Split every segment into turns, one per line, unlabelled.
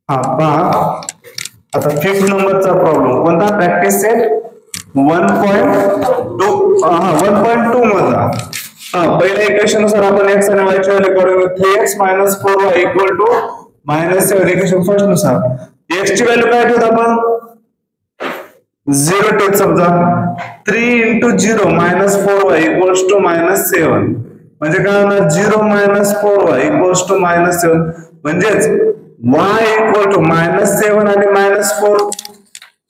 हा पहा आता 5th नंबरचा प्रॉब्लेम कोणता प्रॅक्टिस सेट 1.2 1.2 मधला पहिल्या इक्वेशन नुसार आपण x आणि y ची व्हॅल्यू काढूया 3x 4y -7 इक्वेशन फर्स्ट नुसार x ची व्हॅल्यू काय ठेवतो आपण 0 ठेवत समजा 3 × 0 -4y -7 म्हणजे काय होणार 0 -4y -7 म्हणजेच y -7 आणि -4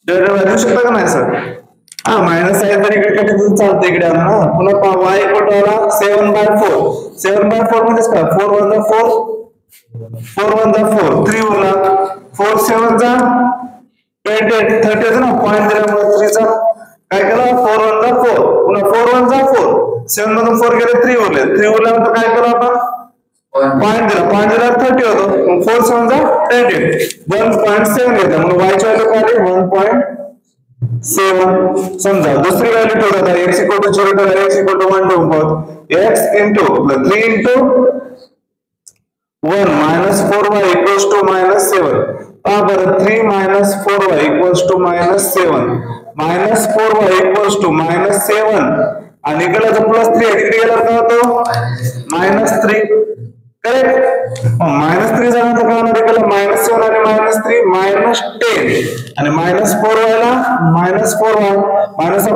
डेरिव्हेटिव्ह देऊ शकता का नाही सर मायनस आहे तर इकडे चालतं इकडे आणा ना पुन्हा y आला 7/4 7/4 म्हणजे काय 4 × 1 4 4 × 1 4 3 उरला 4 7 जा 28 30 ना पॉइंट दिल्यामुळे 3 चा काय केलं 4 × 1 4 पुन्हा 4 × 1 4 7 मधून 4 गेले 3 उरले 3 उरल्यानंतर काय केलं आपण पॉइंट दिला 30 होतो 4 7 जा 28 1.7 घेतला म्हणून y ची व्हॅल्यू काय 1.7 समजा दुसरी व्हॅल्यू ठेवत आहे x 0 ठेवला x 1 ठेवून x × 3 × 1 -4y -7 बरं 3 -4y -7 -4y -7 आणि इकडे जो +3 आहे तिकडे गेला काय होतो -3 करेक्ट -3 झाल्यानंतर काय होणार इकडे -7 आणि -3 -10 आणि -4y ला -4y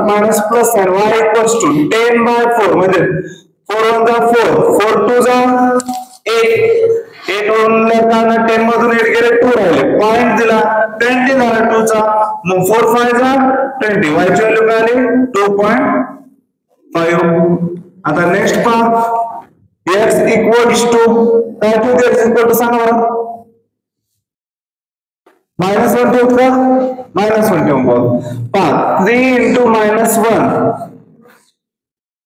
मायनस प्लस आणि y 10/4 म्हणजे 4 × 1 4 4 2 जा 8 8 ओनला काना 10 मधून 8 गेले 2 राहिले पॉइंट दिला 20 झाला 2 चा मग 4 5 जा 20 y ची व्हॅल्यू काय आली 2.5 आता नेक्स्ट पहा x इक्वल्स टू काय ठेवते x इक्वल टू सांगा बरं -1 ठेवतो का -1 ठेवून पहा 3 × -1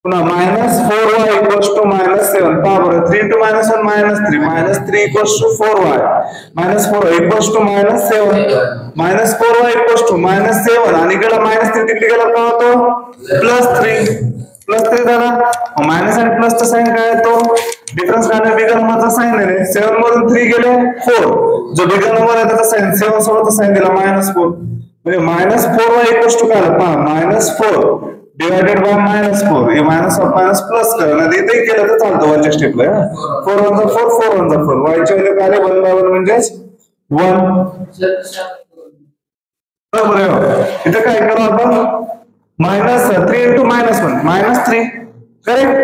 पुन्हा -4y -7 पहा बरं 3 × -1 -3 -3 4y -4y -7 -4y -7 आणि इकडे -3 तिकडे गेला काय होतो +3 झाला मायनस आणि प्लसचा साइन काय येतो डिफरन्स काय बिगर नंबरचा साइन आहे 7 मधून 3 गेले 4 जो बिगर नंबर आहे त्याचा साइन 7 सोबतचा साइन दिला -4 म्हणजे -4y काय पहा -4 डिवाइडेड बाय -4 हे मायनस ऑफ मायनस प्लस करा ना इथे केलं तर चालतं वरच्या स्टेपला 4 1 4 4 1 4 y ची व्हॅल्यू काय 1/1 म्हणजे 1 बरोबर आहे इथे काय करू आपण -3 × -1 -3 करेक्ट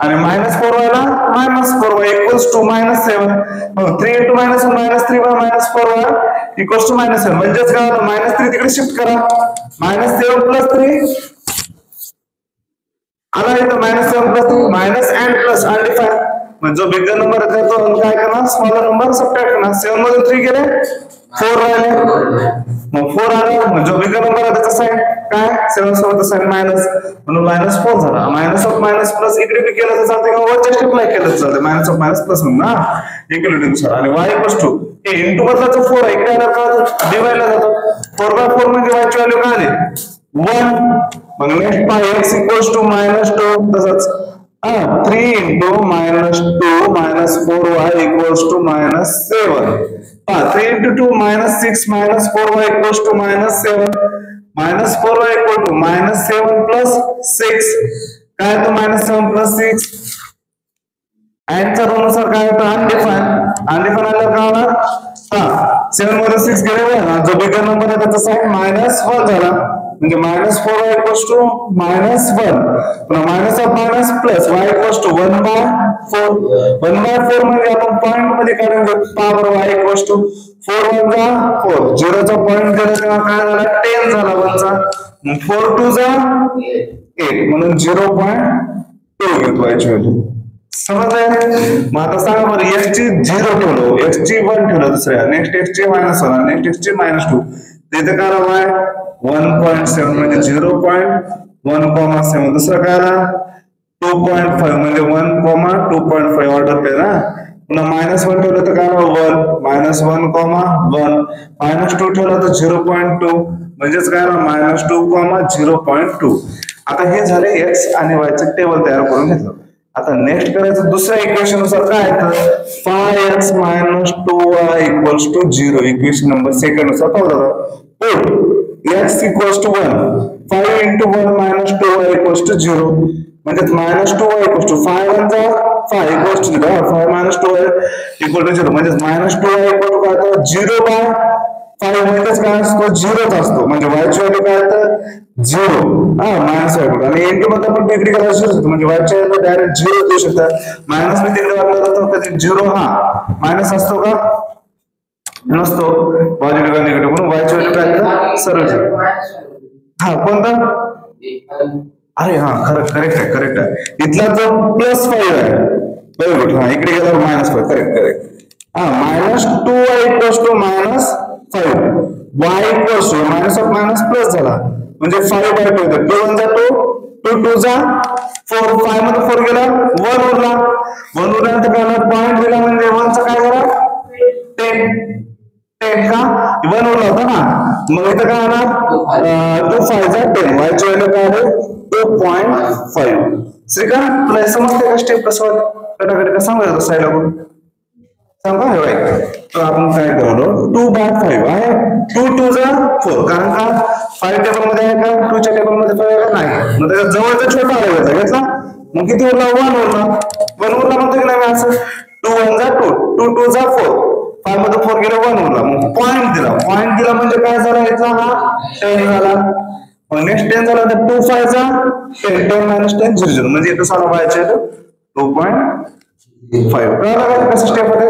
आणि -4y ला -4y -7 मग 3 × -1 -3 -4y -7 म्हणजेच काय होतं -3 तिकडे शिफ्ट करा -7 + 3 आला इथं -7 + 3 मायनस अँड प्लस अनडिफाइंड म्हणजे जो बिगर नंबर आहे तो काय करणार स्मॉलर नंबर सबट्रॅक्ट करणार 7 मधून 3 गेले 4 राहिले मग 4 आला म्हणजे जो बिगर नंबर आहे त्याचा साइन काय 7 सोबत साइन मायनस म्हणून -4 झाला मायनस ऑफ मायनस प्लस इकडे बी केलं तर चालते का वरच्या स्टेपला केलं तर चालते मायनस ऑफ मायनस प्लस म्हणून ना इक्वलिटी नुसार आणि y हे इनटू बदला जो 4 आहे इकडे आला का डिवाइड ला जातो 4/4 म्हणजे y ची व्हॅल्यू काय आली 1 मग नेक्स्ट पहा x -2 तसंच 3 × -2 -4y -7 3 × 2 -6 -4y -7 -4y -7 + 6 काय तो -7 + 6 अँड चा नुसार काय होतं अनडिफाइंड आलं काय होणार 7 मध्ये 6 गेले ना जो बिगर नंबर आहे त्याचा साइन -1 झाला म्हणजे -4y -1 पुन्हा minus of minus plus y 1/4 1/4 म्हणजे आपण पॉइंट मध्ये काढून घेऊ पॉवर y 4 1 जा 4 0 चा पॉइंट दिला तेव्हा काय झाला 10 झाला 1 चा 4 2 जा 8 म्हणून 0.2 घेतो y ची व्हॅल्यू समजलं मग आता सांगा बरं x ची 0 ठेवलो x ची 1 ठेवलो दुसऱ्या नेक्स्ट x ची -1 नेक्स्ट x ची -2 तिथे काय y 1.7 म्हणजे 0.1,7 दुसरा काय आला 2.5 म्हणजे 1,2.5 ऑर्डर केला पुन्हा -1 ठेवलं तर काय 1 -1,1 -2 ठेवलं तर 0.2 म्हणजेच काय -2,0.2 आता हे झाले x आणि y चे टेबल तयार करून घेतलं आता नेक्स्ट करायचं दुसऱ्या इक्वेशन नुसार काय तर 5x - 2y = 0 equation number second नुसार पाहू. पुट x = 1 5 × 1 - 2y = 0 म्हणजे -2y = 5 1 जा 5 = 0 5 - 2y = 0 म्हणजे -2y = काय तर 0/5 म्हणजेच काय असतो 0च असतो म्हणजे y ची व्हॅल्यू काय तर 0 -y आणि इंटू मध्ये आपण डिग्री करायची असते म्हणजे y ची व्हॅल्यू डायरेक्ट 0 देऊ शकतात मायनस ने तिकडे वापरला जातो कधी 0 मायनस असतो का नसतो पॉझिटिव्ह आणि निगेटिव्ह म्हणून y ची व्हॅल्यू काय तर सरळ 0 कोणता अरे करेक्ट आहे इथला जो +5 आहे बरोबर इकडे गेल्यावर -5 correct -2y = -5 y = minus of minus plus झाला म्हणजे 5/2 येतं 2 1 जा 2 2 जा 4 5 मध्ये 4 गेला 1 उरल्यानंतर काय पॉइंट दिला म्हणजे 1 चा काय झाला 10 का 1 उरला होता ना मग इथं काय होणार 2 5 जा 10 y ची व्हॅल्यू काय आहे 2.5 श्रीकांत तुला समजते का स्टेप कसं कटाकट कसं सांगायचं साईडला करून सांगा हे तर आपण काय करलो 2/5 आहे 2 2 जा 4 कारण का 5 टेबल मध्ये आहे का 2 च्या टेबल मध्ये आहे का नाही मग त्याच्या जवळचा छोटा आहे घेतला मग किती उरला 1 उरला म्हणतो की नाही असं 2 1 जा 2 2 2 जा 4 5 मध्ये 4 गेला 1 उरला मग पॉइंट दिला म्हणजे काय झाला याचा हा 10 झाला मग नेक्स्ट 10 झाला तर 2 5 जा 10 10 - 10 0 म्हणजे इथं सारा व्हायचं आहे 2.5 कळलं का कसं स्टेप होते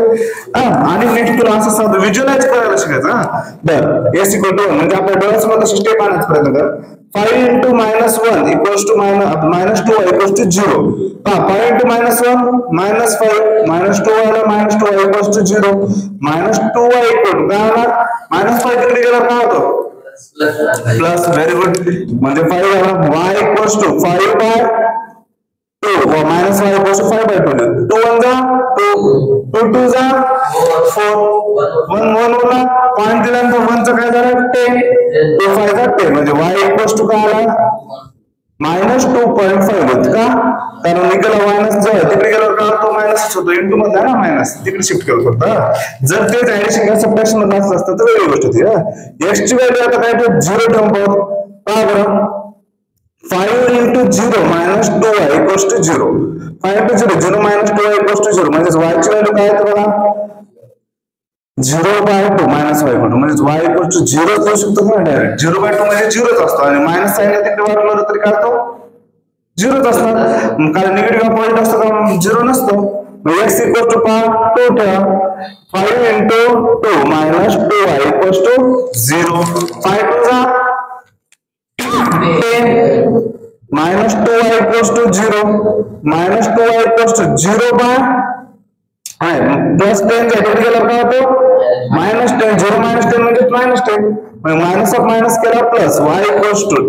आणि नेक्स्ट तुला असं सांगतो व्हिज्युअलाइज करायला शिकायचं बरं s = 1 म्हणजे आपल्या डोळ्यासमोर तशी स्टेप आणायचा प्रयत्न कर 5 × -1 = -2y = 0 5 × -1 -2y = 0 -2y काय होणार -5 तिकडे गेल्यावर काय होतं प्लस व्हेरी गुड म्हणजे 5 झाला y = 5/2 -y = 5/2 2 1 जा 2 2 जा 4 1 1 उरला पॉइंट दिल्यानंतर 1 चं काय झालं 10 2 5 जा 10 म्हणजे y = काय आला -2.5 होत का कारण निकला मायनस जो आहे तिकडे गेल्यावर काय होतो मायनसच होतो इंटू मध्ये ना मायनस तिकडे शिफ्ट केलं फक्त जर तेच ऍडिशन किंवा सबट्रॅक्शन मध्ये असतं तर वेगळी गोष्ट होती x ची व्हॅल्यू आता काय 0 ठेवून पाहू का बरं 5 × 0 - 2y = 0 5 × 0 0 - 2y = 0 म्हणजे y ची व्हॅल्यू काय आहे बघा 0/2 -y म्हणजे y = 0 देऊ शकतो ना डायरेक्ट 0/2 म्हणजे 0च असतो आणि मायनस साइन तिकडे वाढवलं तरी काय होतो 0च असणार कारण निगेटिव्ह पॉइंट असतो तर 0 नसतो x = 2 ठेवा 5 × 2 - 2y = 0 5 2 जा 10 -2y = 0 -2y = 0 प्लस 10 च्या गेल्यावर काय होतो -10 0 - 10 म्हणजे -10 मायनस ऑफ मायनस केला प्लस y =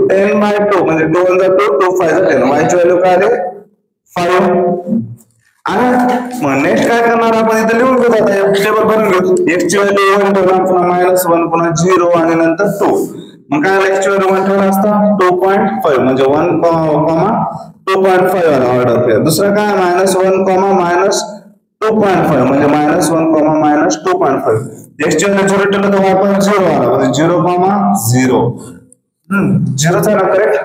10/2 म्हणजे 2 1 जा 2 2 5 जा 10 y ची व्हॅल्यू काय आली 5 आणि मग नेक्स्ट काय करणार आपण इथे लिहून घेऊ आता टेबल भरून घेऊ x ची व्हॅल्यू 1 ठेवला पुन्हा -1 पुन्हा 0 आणि नंतर 2 मग काय x ची व्हॅल्यू 1 ठेवला असता 2.5 म्हणजे 1, 2.5 आला ऑर्डर पेअर दुसरा काय -1, -2.5 म्हणजे -1, -2.5 x ची व्हॅल्यू 0 ठेवलं तर y पण 0 आला म्हणजे 0, 0 चा ना करेक्ट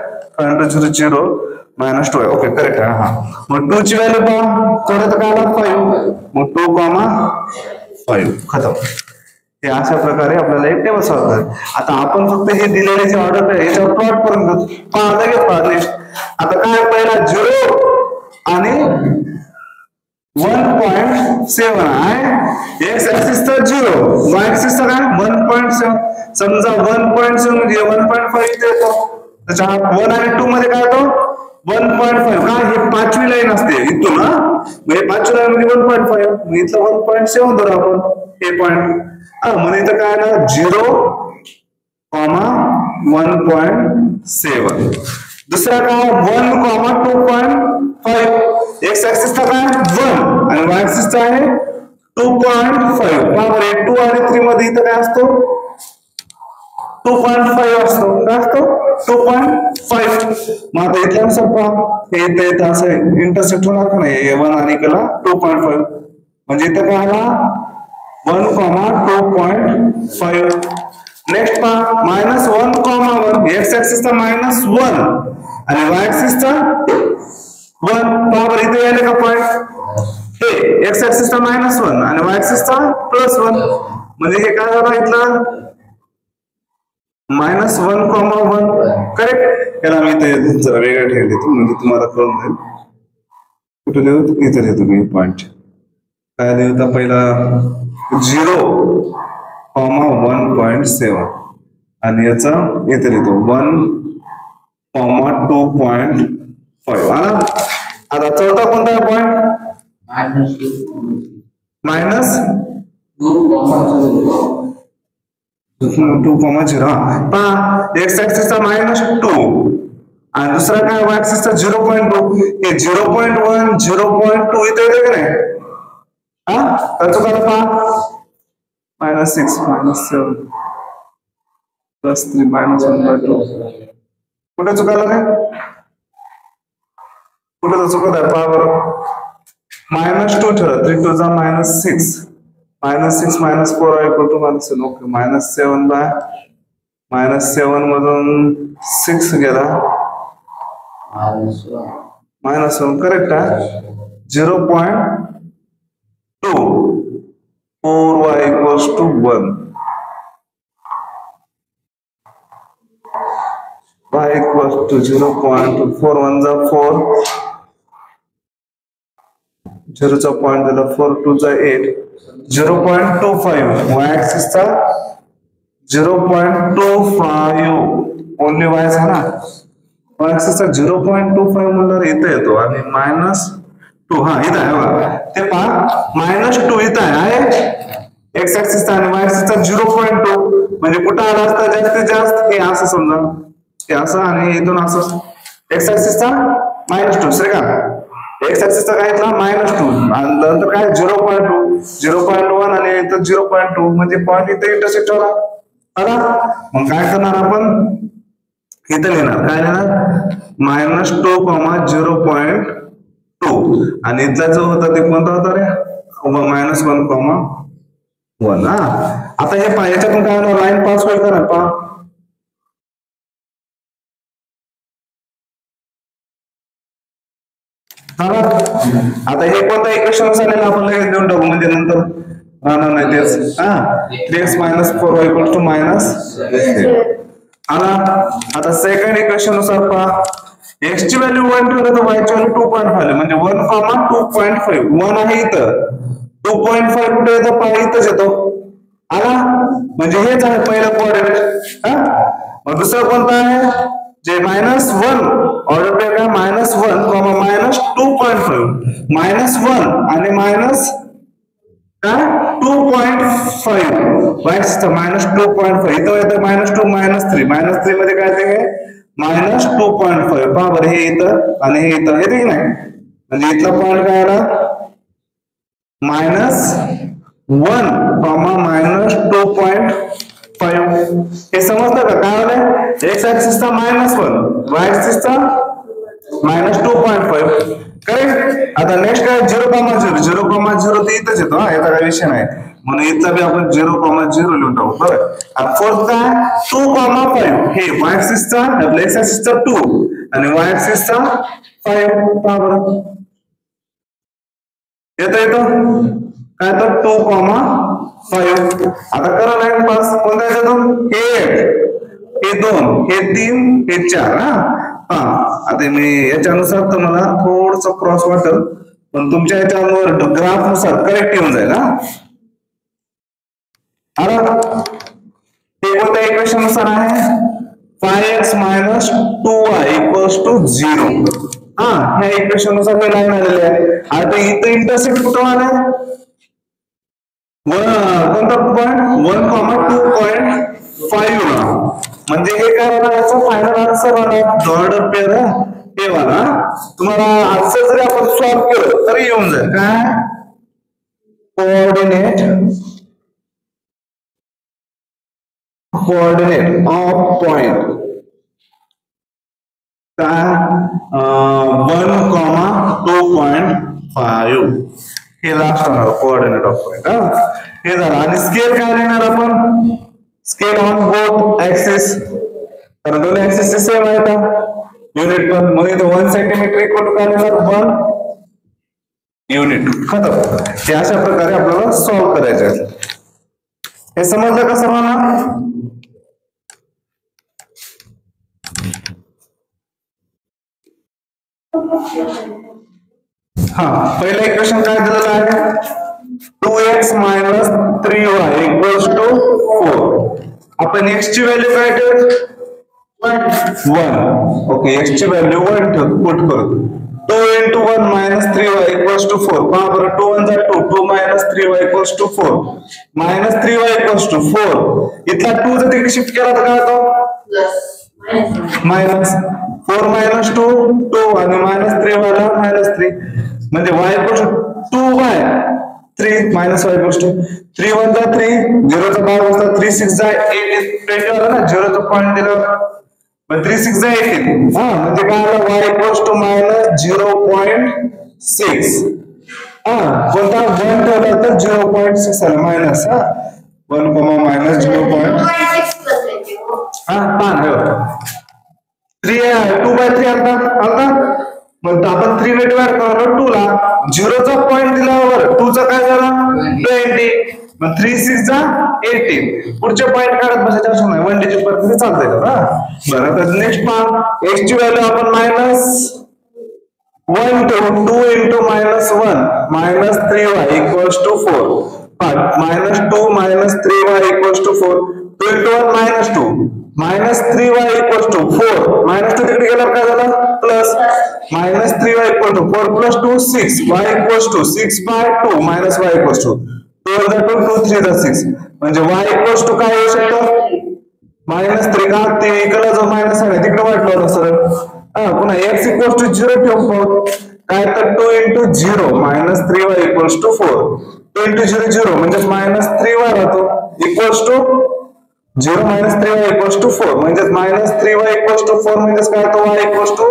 0 0 -2 ओके करेक्ट आहे मग 2 ची व्हॅल्यू पहा थोडं तर काय आला 5 मग 2, 5 खतम हे अशा प्रकारे आपल्याला एक टेबल सॉल्व्ह करायचं आता आपण फक्त हे दिलेले जे ऑर्डर आहे याच्यावर प्लॉट करून घेऊ पहा नेक्स्ट आता काय पहिला 0 आणि 1.7 आहे x ऍक्सिस तर 0 y ऍक्सिस तर काय 1.7 समजा 1.7 म्हणजे 1.5 इथे येतो त्याच्या 1 आणि 2 मध्ये काय होतो 1.5 का हे पाचवी लाईन असते इथून ना म्हणजे पाचवी लाईन मध्ये 1.5 इथलं 1.7 धरू आपण हे पॉइंट म्हणजे इथं काय ना 0, 1.7 दुसरा काय 1, 2.5 x ऍक्सिस चा काय 1 आणि y ऍक्सिस चा आहे 2.5 बरोबर 2 आणि 3 मध्ये इथं काय असतो 2.5 असतो काय असतो 2.5. मग आता इथल्या पहा हे इथे असं इंटरसेक्ट होणार का नाही 1 आणि इकडला 2.5 म्हणजे इथे काय आला 1,2.5. नेक्स्ट पहा -1,1 एक्स ऍक्सिस चा -1 आणि वाय ऍक्सिस चा 1 पहा बरं इथे आले का पॉइंट हे एक्स ऍक्सिस चा -1 आणि वाय ऍक्सिस चा +1 म्हणजे हे काय झालं इथलं -1,1 करेक्ट. याला मी इथे जरा वेगळं ठेवले म्हणजे तुम्हाला कळून जाईल. कुठे लिहू इथे लिहितो मी पॉइंट काय लिहिता पहिला 0,1.7 आणि याचा इथे लिहितो 1,2.5 आला. आता चौथा कोणता आहे पॉइंट -2,0 पहा एक्स ऍक्सिस चा -2 आणि दुसरा काय वाय ऍक्सिस चा 0.2 हे 0.1 0.2 इथे येते का नाही हा तर चुका पहा -6 -7 +3 -1/2 कुठे चुकाला रे कुठे चुकत आहे पहा बरं -2 ठेवलं 3 2 जा -6 -6 -4 = ओके -7 मधून 6 गेला -1 करेक्ट आहे 0.2 4y = 1 y = 0.2 4 1 जा 4 0 चा पॉइंट दिला 4 2 जा 8 0.25 y ऍक्सिस चा 0.25 ओनली y आहे ना y ऍक्सिस चा 0.25 म्हणल्यावर इथे येतो आणि -2 हा इथे आहे बघा ते पहा -2 इथे आहे x ऍक्सिस चा आणि y ऍक्सिस चा 0.2 म्हणजे कुठं आला असता जास्तीत जास्त हे असं समजा हे असं आणि इथून असं x ऍक्सिस चा -2 सर का x ऍक्सिस चा काय इथला -2 आणि नंतर काय 0.2 0.1 आणि इथं 0.2 म्हणजे पॉइंट इथे इंटरसेक्ट होला आला. मग काय करणार आपण इथं लिहिणार काय लिहिणार -2,0.2 आणि इथला जो होता ते कोणता होता रे -1,1 हा. आता हे पहा याच्यातून काय होणार लाईन पास होईल का पहा आता हे कोणता इक्वेशन असेल आपण लगेच देऊन टाकू म्हणजे नंतर राहणार नाही तेच हा 3x - 4y = आला. आता सेकंड इक्वेशन नुसार पहा x ची व्हॅल्यू 1 ठेवलं तर y ची व्हॅल्यू 2.5 म्हणजे 1,2.5 1 आहे इथं 2.5 कुठे येतं पहा इथंच येतो आला म्हणजे हेच आहे पहिलं कोऑर्डिनेट हा. मग दुसरं कोणतं आहे जे -1 ऑर्डर पेयर काय -1, -2.5 -1 आणि काय 2.5 वाईट -2.5 इथं येतं -2 -3 मध्ये काय ते -2.5 पहा बरं हे इथं आणि हे इथं येते की नाही म्हणजे इथला पॉइंट काय आला -1, -2.5 हे समजलं का काय आलंय एक्स ऍक्सिस चा -1 वाय ऍक्सिस चा -2.5 करेक्ट. आता नेक्स्ट काय 0,0 ते इथंच येतो हा याचा काही विषय नाही म्हणून इथला बी आपण 0,0 लिहून टाकू बरं. आता फोर्थ काय 2,5 हे वाय ऍक्सिस चा आपल्या एक्स ऍक्सिस चा 2 आणि वाय ऍक्सिस चा 5 पहा बरं येतो काय तर 2,5 आता करा लाईन पास कोणत्या याच्यातून हे 2 हे 3 हे 4 हा. आता मी याच्यानुसार तुम्हाला थोडस क्रॉस वाटेल पण तुमच्या याच्यावर ग्राफ नुसार करेक्ट येऊन जाईल हा. हे कोणत्या इक्वेशन नुसार आहे 5x - 2y = 0 हा ह्या इक्वेशन नुसार हे लाईन आलेली आहे. आता इथं इंटरसेक्ट कुठं आलाय कोणता पॉइंट 1,2.5 म्हणजे हे काय होणार याचा फायनल आन्सर होणार ऑर्डर पेयर हे वाला तुम्हाला आन्सर जरी आपण सॉल्व्ह केलं तरी येऊन जाईल काय कोऑर्डिनेट ऑफ पॉइंट काय 1,2.5 हे लास्ट कोऑर्डिनेट ऑफ पॉइंट. हे झालं. आणि स्केल काय लिहिणार आपण? स्केल ऑन बोथ ऍक्सिस, कारण दोन्ही ऍक्सिस सेम आहेत युनिट पण. मग इथे 1 सेंटीमीटर इक्वल टू काय लिहिणार? 1 युनिट. खतम. हे अशा प्रकारे आपल्याला सॉल्व्ह करायचे आहे. हे समजलं का सर्वांना? हा, पहिलं इक्वेशन काय दिलेलं आहे? 2x minus 3y equals to 4. आपण x ची व्हॅल्यू काय ठेवू? 1. ओके, x ची व्हॅल्यू 1 ठेवू, पुट करू. 2 into 1 minus 3y equals to 4. पहा बरं, 2 1 जा 2, 2 minus 3y equals to 4. minus 3y equals to 4. इथला 2 जर तिकडे शिफ्ट केला तर काय होतो? मायनस 4 minus 2 2 आणि minus 3y ला -3, म्हणजे y equals to 2y 3 minus y equals to 3 1 जा 3, 0 चा भाग असता 3 6 जा 8, 20 आला ना, 0 चा पॉइंट दिला, मग 3 6 जा 18. म्हणजे काय आला? y equals to -0.6. कोणता 1 ठेवला तर 0.6 आला मायनस. 1, -0.6. पहा 2/3 आलता. मग आपण 3 ने डिवाइड करणार 2 ला, 0 चा पॉइंट दिल्यावर 2 चा काय झाला? 20. मग 3 6 जा 18. पुढचे पॉइंट काढत बसायचे असं नाही, 1 डिजिट पर्यंत चालतंय का? बरं, आता नेक्स्ट पहा, x ची व्हॅल्यू आपण -1 ठेवू. 2 into -1 -3y equals to 4. -2 -3y equals to 4. 2 into 1 -2 -3y equals to 4. -2 तिकडे गेल्यावर काय झालं? Plus. -3y equals to 4 plus 2 6. y equals to 6/2 minus y equals to 2 * 2 2 3 6. म्हणजे y equals to काय होऊ शकतं? -3 का? ते इकडला जो मायनस आहे तिकडे वाटलं होतं सरळ. पुन्हा x equals to 0 ठेवू. काय तर 2 into 0 -3y equals to 4. 2 into 0 0 म्हणजे -3y राहतो equals to 0 -3y equals to 4. म्हणजे -3y equals to 4 म्हणजे काय तो y equals to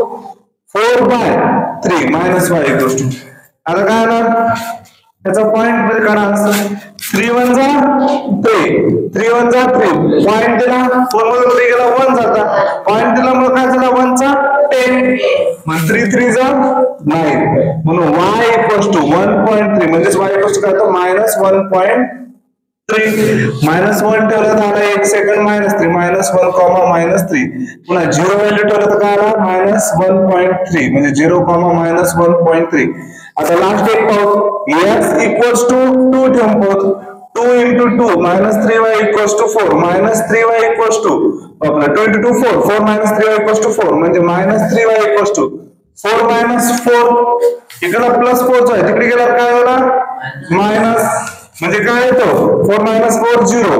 4/3 minus y equals to. आता काय आलं? त्याचा पॉइंट मध्ये काढा. 3 1 जा 3, 3 1 जा 3. पॉइंट दिला, 4 मधून 3 गेला 1 जाता. पॉइंट दिला मग काय झाला? 1 चा 10. मग 3 3 जा 9. म्हणून y equals to 1.3 म्हणजे y equals to काय तो? -1.3. -1 ठेवलं तर आला 1 सेकंड -3 -1, -3. पुन्हा 0 व्हॅल्यू ठेवलं तर काय आला? -1.3 म्हणजे 0, -1.3. आता लास्ट एक पाहू. x equals to 2 ठेवून पाहू. 2 into 2 -3y equals to 4. -3y equals to 2 into 2 4. 4 -3y equals to 4 म्हणजे -3y equals to 4 - 4. इकडे +4 आहे, तिकडे गेल्यावर काय झाला? मायनस. म्हणजे काय येतो? 4 - 4 0.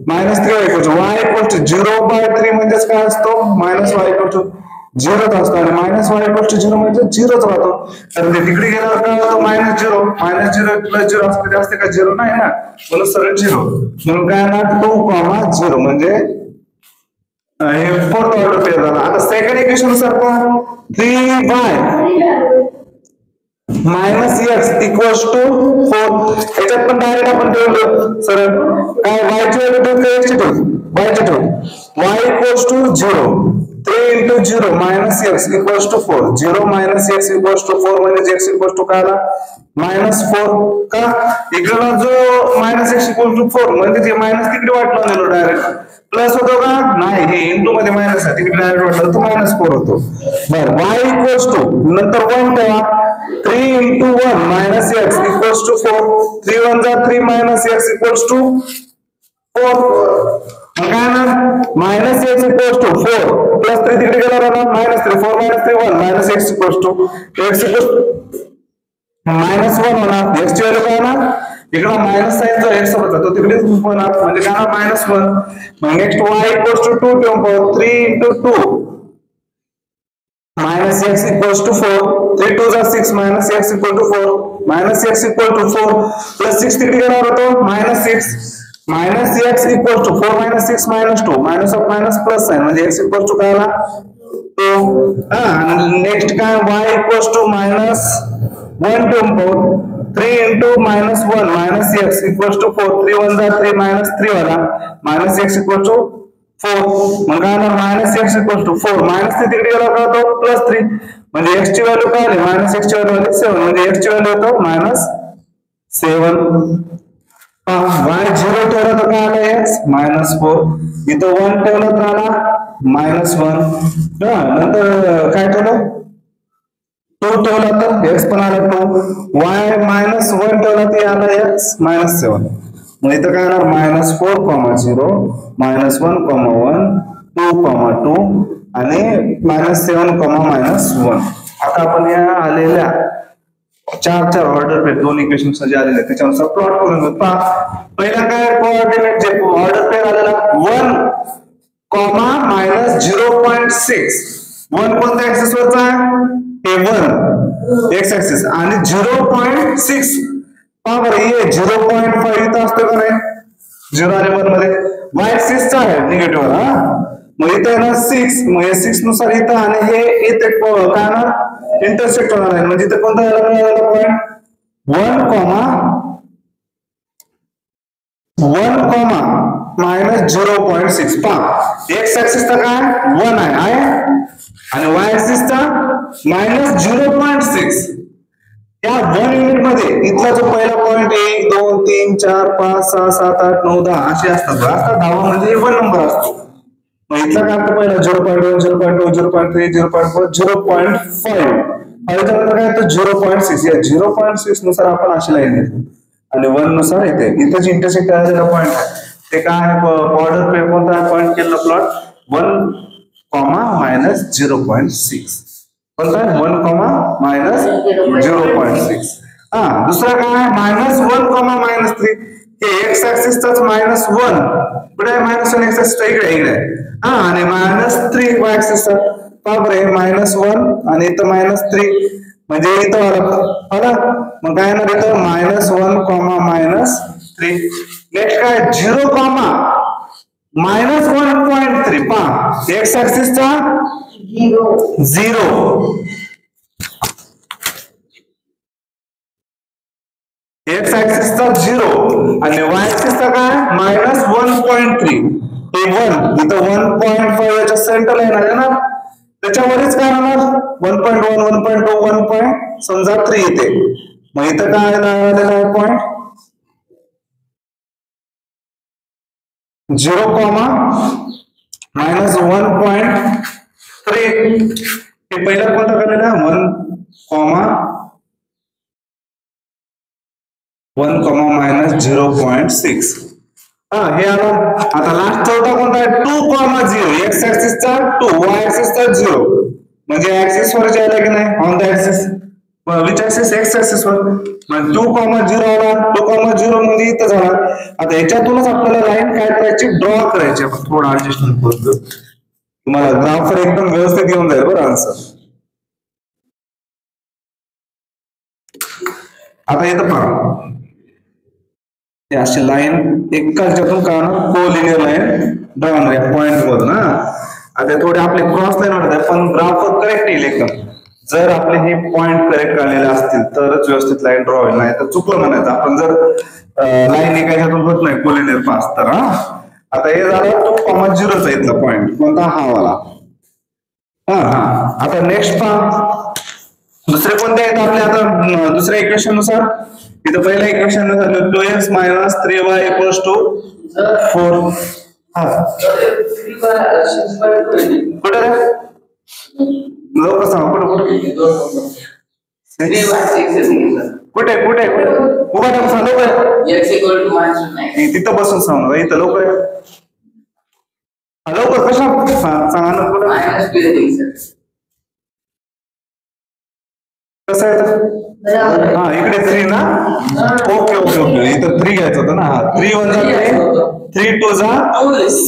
-3y equals to y equals to 0/3 म्हणजेच काय असतो? -y equals to 0 असतो. आणि -y equals to 0 म्हणजे 0च राहतो. तर तिकडे गेल्यावर काय होतं? -0 -0 + 0 असते का? 0 नाही ना, म्हणून सरळ 0. म्हणून काय ना 2, 0 म्हणजे हे फोर्थ ऑर्डर पेअर झाला. आता सेकंड इक्वेशन सारखं 3y -x equals to 4. याच्यात पण डायरेक्ट आपण ठेवलं सरळ. काय y ची व्हॅल्यू ठेवू का x ची ठेवू? y ची ठेवू. y equals to 0. 3 into 0 -x equals to 4. 0 - x equals to 4 म्हणजे x equals to काय आला? -4 का? इकडला जो -x equals to 4 म्हणजे ते मायनस तिकडे वाटलं नेलो डायरेक्ट. प्लस होतो का? नाही, हे इंटू मध्ये मायनस आहे, तिकडे डायरेक्ट वाटलं तर -4 होतो. बरं, y equals to नंतर 1 ठेवा. 3 into 1 -x equals to 4. 3 1 जा 3 -x equals to 4. मग काय ना? -x equals to 4 प्लस 3 तिकडे गेला ना, -3 4 -3 1 -x equals to x equals -1 होणार. x ची व्हॅल्यू काय ना? इकडे मायनस साइन जो x होता तो तिकडेच होणार, म्हणजे काय ना? -1. मग नेक्स्ट y equals to 2 ठेवून पाहू. 3 into 2 -x equals to 4. 3 2 जा 6 -x equal to 4. -x equal to 4 plus 6 तिकडे गेला होतो -6. -x equals to 4 - 6 -2 minus of minus plus sign म्हणजे x equals to काय आला? नेक्स्ट काय y equals to -1 term 3 into -1 minus x equals to 4 3 1 जा 3 minus 3 वाला minus x equals to 4 मग काय होणार -x equals to 4 minus 3 तिकडे गेला का तो +3 म्हणजे x ची व्हॅल्यू काय आली -x ची व्हॅल्यू आली 7 म्हणजे x ची व्हॅल्यू येतो -7 y 0 ठेवला तर काय आला x -4 इथं 1 ठेवला तर आला -1 नंतर काय ठेवलं 2 ठेवला तर x पण आला 2 y -1 ठेवला तर आला x -7 मग इथं काय येणार -4, 0 -1, 1 2, 2 आणि -7, -1 आता आपण या आलेल्या चार ऑर्डर पेअर दोन इक्वेशन जे आलेले त्याच्यानुसार प्लॉट करून घेऊ पहा पहिला काय कोऑर्डिनेट जे ऑर्डर पेअर आलेला 1, -0.6 1 कोणत्या ऍक्सिस वरचा आहे हे 1 एक्स ऍक्सिस आणि 0.6 पहा बरं हे 0.5 इथं असतो का नाही 0 आणि 1 मध्ये y ऍक्सिस चा आहे निगेटिव्ह हा मग इथं आहे ना 6 मग हे 6 नुसार इथं आणि हे इथे काय ना इंटरसेक्ट होणार आहे म्हणजे इथं कोणता यायला मिळाला पॉइंट 1, -0.6 पहा एक्स ऍक्सिस चा काय 1 आहे आणि y ऍक्सिस चा -0.6 या 1 युनिट मध्ये इथला जो पहिला पॉइंट 1 2 3 4 5 6 7 8 9 10 असे असतात आता 10 म्हणजे 1 नंबर असतो मग इथला काय असतो पहिला 0.1 0.2 0.3 0.4 0.5 आणि त्यानंतर काय येतं 0.6 या 0.6 नुसार आपण अशी लाईन घेतो आणि 1 नुसार येते इथं जे इंटरसेक्ट झालेला पॉइंट आहे ते काय आहे बॉर्डर पे कोणता पॉइंट केला प्लॉट 1, -0.6 कोणता आहे 1, -0.6 दुसरा काय -1, -3 हे एक्स ऍक्सिस चाच -1 कुठे आहे -1 एक्स ऍक्सिस इकडे आणि -3 y ऍक्सिस चा बरोबर -1 आणि इथं -3 म्हणजे इथं आला मग काय येणार इथं -1, -3 नेक्स्ट काय 0, -1.3 पहा एक्स ऍक्सिस चा 0 एक्स ऍक्सिस चा 0 आणि y ऍक्सिस चा काय -1.3 हे 1 इथं 1.5 याच्या सेंटरला येणार आहे ना त्याच्यावरच काय होणार 1.1 1.2 1. समजा 3 येते मग इथं काय आलेला आहे पॉइंट 0, -1.3 हे पहिला कोणता केलेला 1, -0.6 हे आलं आता लास्ट चौथा कोणता आहे 2, 0 एक्स ऍक्सिस चा 2 y ऍक्सिस चा 0 म्हणजे ऍक्सिस वर जायला की नाही on the axis which axis x axis वर मग 2, 0 आला 2, 0 म्हणजे इथं झाला आता याच्यातूनच आपल्याला लाईन काय करायची ड्रॉ करायची आपण थोडं ऍडजस्टमेंट करतो तुम्हाला ग्राफवर एकदम व्यवस्थित येऊन जाईल बरं आन्सर आता येतं पहा अशी लाईन एकाच्यातून काढणार कोलिनियर लाईन ड्रॉ होणार पॉइंट मधून आता थोडे आपले क्रॉस लाईन होतात पण ग्राफवर करेक्ट येईल एकदम जर आपले हे पॉइंट करेक्ट काढलेले असतील तरच व्यवस्थित लाईन ड्रॉ होईल नाही तर चुकलं म्हणायचं आपण जर लाईन एकाच्यातून होत नाही कोलिनियर पास तर आता हे झालं 2, 0 इथला पॉइंट कोणता हा वाला आता नेक्स्ट पहा दुसरे कोणते आहेत आपले आता दुसऱ्या इक्वेशन नुसार इथं पहिल्या इक्वेशन नुसार 2x - 3y = 4 कुठे लवकर सांग कुठे उभा टाक सांग लवकर तिथं बसून सांग इथं लवकर लवकर कशा सांगा ना कुठं कसं आहे इकडे 3 ना ओके इथं 3 घ्यायचं होतं ना 3 1 जा 3 2 जा 6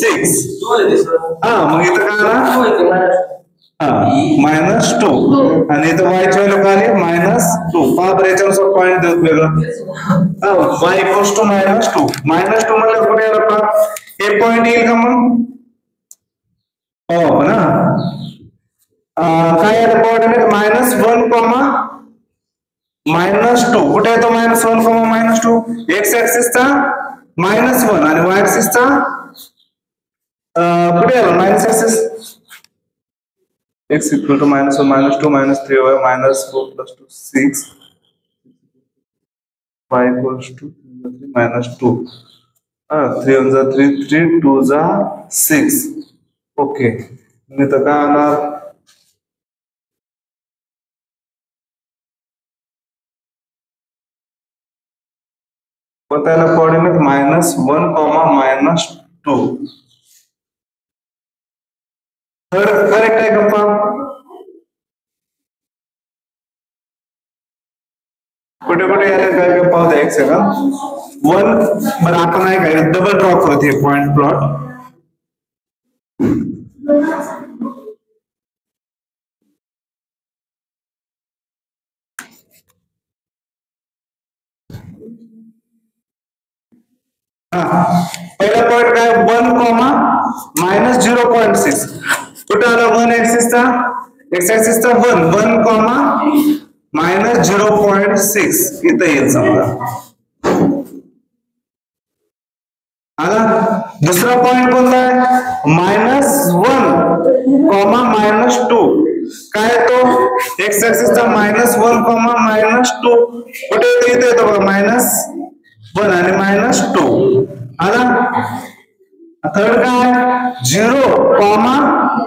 मग इथं काय आला -2 आणि इथं y ची व्हॅल्यू काय आली -2 पहा बरं याच्यानुसार पॉईंट देत वेगळं y = -2 म्हणलं कुठे आलं पहा हे पॉईंट येईल का मग हो ना कोऑर्डिनेट -1, -2 कुठे येतो -1, -2 एक्स ऍक्सिस चा -1 आणि वाय ऍक्सिस चा कुठे आला minus axis x equal to -1, -2, -3y, -4 + 2 6 y equals to -2 3 1 3 3 2 6 okay मी तर काय आणार बतायला कोऑर्डिनेट -1, -2 तर करेक्ट आहे गप्पा कुठे कुठे यायला काय गप्पा होता एक सेकंड 1 बरं आपण आहे काय डबल ड्रॉ करत हे पॉइंट प्लॉट पहिला पॉइंट काय 1, -0.6 कुठे आला 1 ऍक्सिस चा x ऍक्सिस चा 1, -0.6 इथं येईल समजा आला दुसरा पॉइंट कोणता आहे -1, -2 काय तो x ऍक्सिस चा -1, -2 कुठे येतो इथे येतो बघा -1 आणि -2 आला थर्ड काय 0,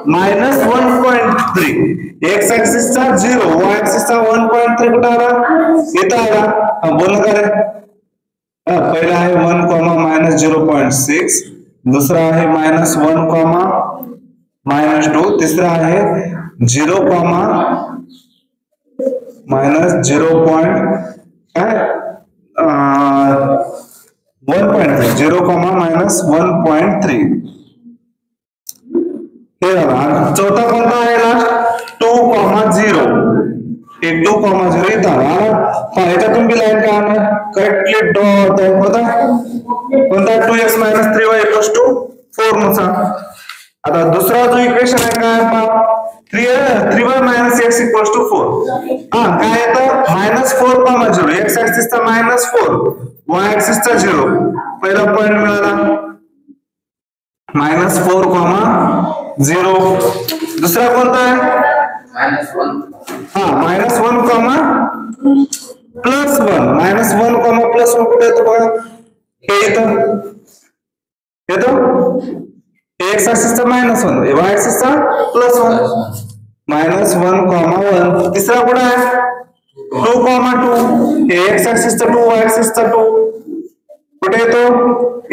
-1.3 x ऍक्सिस चा 0 y ऍक्सिस चा 1.3 कुठे आला इथं आला बोल का रे पहिला आहे 1, -0.6 दुसरा आहे -1, -2 तिसरा आहे 0, -1.3 हे झाला चौथा कोणता आहे लास्ट 2, 0 इथं आला याच्यातून बी लाईन काय करेक्टली ड्रॉ होत आहे कोणता 2x - 3y = 4 नुसार आता दुसरा जो इक्वेशन आहे काय 3y - x = 4 काय येतं -4, 0 x ऍक्सिस चा -4 y ऍक्सिस चा 0 पहिला पॉइंट मिळाला -4, 0 दुसरा कोणता आहे -1, -1, +1 कुठे येतो बघा हे येतो x ऍक्सिस चा -1 y ऍक्सिस चा +1 -1, तिसरा कुठे आहे 2, 2 हे x ऍक्सिस चा 2 y ऍक्सिस चा 2 कुठे येतो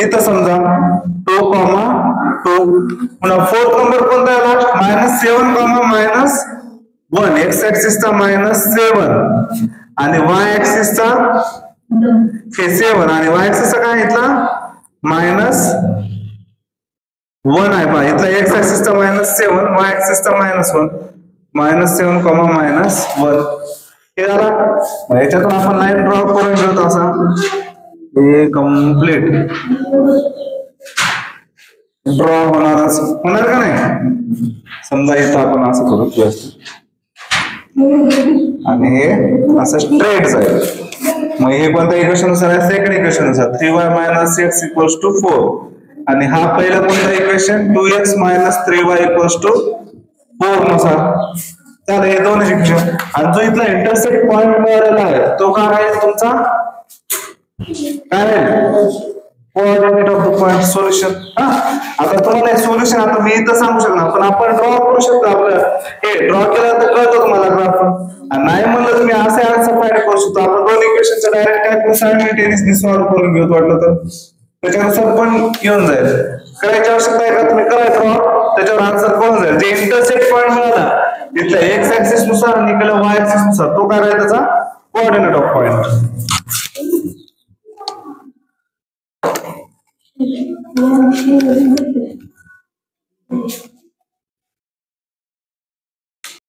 इथं समजा 2, 2 पुन्हा फोर्थ नंबर कोणता आहे लास्ट -7, -1 x ऍक्सिस चा -7 आणि y ऍक्सिस चा 7 आणि y ऍक्सिस चा काय इथला -1 आहे पहा इथला x ऍक्सिस चा -7 y ऍक्सिस चा -1 -7, -1 हे झाला याच्यातून आपण लाईन ड्रॉ करून घेतो असा हे कम्प्लीट ड्रॉ होणार का नाही समजा इथं आपण असं करू आणि हे असं स्ट्रेट जाईल मग हे कोणत्या इक्वेशन नुसार आहे सेकंड इक्वेशन नुसार 3y - x = 4 आणि हा पहिला कोणता इक्वेशन 2x - 3y = 4 नुसार तर हे दोन इक्वेशन आणि जो इथला इंटरसेक्ट पॉइंट मिळालेला आहे तो काय आहे तुमचा काय coordinate of the point solution आता तुम्हाला सोल्युशन आता मी इथं सांगू शकणार पण आपण ड्रॉ करू शकतो आपलं हे ड्रॉ केलं तर कळतं तुम्हाला ग्राफ नाही म्हणलं तुम्ही असे आन्सर फाइंड करू शकतो आपण दोन इक्वेशनचं डायरेक्ट काय करू सायमल्टेनियसली सॉल्व्ह करून घेऊ वाटलं तर त्याच्यानुसार पण येऊन जाईल करायची आवश्यकता आहे का तुम्ही करा ड्रॉ त्याच्यावर आन्सर कळून जाईल जे इंटरसेक्ट पॉइंट मिळाला इथल्या एक्स ऍक्सिस नुसार आणि इकडे वाय ऍक्सिस नुसार तो काय आहे त्याचा कोऑर्डिनेट ऑफ पॉइंट